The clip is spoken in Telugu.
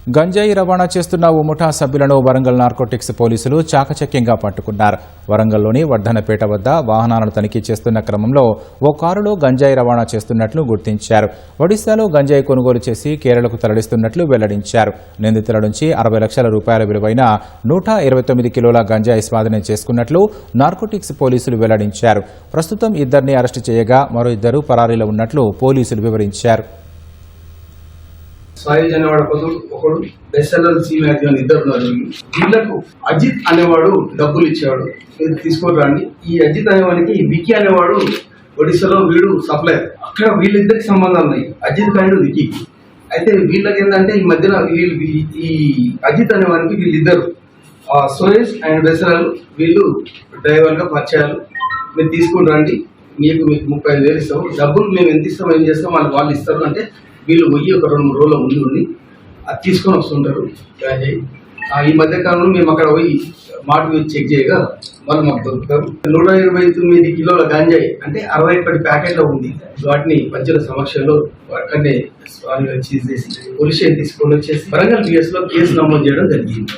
గంజాయి రవాణా చేస్తున్న ఓ ముఠా సభ్యులను వరంగల్ నార్కోటిక్స్ పోలీసులు చాకచక్యంగా పట్టుకున్నారు. వరంగల్లోని వర్ధనపేట వద్ద వాహనాలను తనిఖీ చేస్తున్న క్రమంలో ఓ కారులో గంజాయి రవాణా చేస్తున్నట్లు గుర్తించారు. ఒడిశాలో గంజాయి కొనుగోలు చేసి కేరళకు తరలిస్తున్నట్లు వెల్లడించారు. నిందితుల నుంచి 60 లక్షల రూపాయల విలువైన 129 కిలోల గంజాయి స్వాధీనం చేసుకున్నట్లు నార్కోటిక్స్ పోలీసులు వెల్లడించారు. ప్రస్తుతం ఇద్దరిని అరెస్టు చేయగా మరో ఇద్దరు పరారీలో ఉన్నట్లు పోలీసులు వివరించారు. సాయి అనేవాడు ఒకడు ఎస్ఎల్ఎల్ సి మ్యాథ్యూ అని ఇద్దరు ఉన్నారు. వీళ్లకు అజిత్ అనేవాడు డబ్బులు ఇచ్చేవాడు, మీరు తీసుకోరండి. ఈ అజిత్ అనేవాడికి వికీ అనేవాడు ఒడిశాలో వీడు సప్లయర్. అక్కడ వీళ్ళిద్దరికి సంబంధాలు ఉన్నాయి, అజిత్ అండ్ వికీ. అయితే వీళ్ళకి ఏంటంటే ఈ మధ్యన ఈ అజిత్ అనేవాడికి వీళ్ళిద్దరు సురేష్ అండ్ వెసరల్ వీళ్ళు డ్రైవర్ గా పరిచయాలు. మీరు తీసుకుని రండి, మీకు 35,000 ఇస్తాము, డబ్బులు మేము ఎంత ఇస్తాం ఏం చేస్తాం వాళ్ళు ఇస్తారు అంటే వీళ్ళు పోయి ఒక 2-3 రోజుల ముందు ఉండి అది తీసుకొని వస్తుంటారు గంజాయి. ఈ మధ్య కాలంలో మేము అక్కడ పోయి మాట మీద చెక్ చేయగా వాళ్ళు మాకు దొరుకుతారు. 129 కిలోల గంజాయి అంటే 60 ప్యాకెట్లో ఉంది. వాటిని పంచుల సమక్షంలో అక్కడనే చేసి పోలీస్ స్టేషన్ తీసుకొని వచ్చేసి వరంగల్ PS లో కేసు నమోదు చేయడం జరిగింది.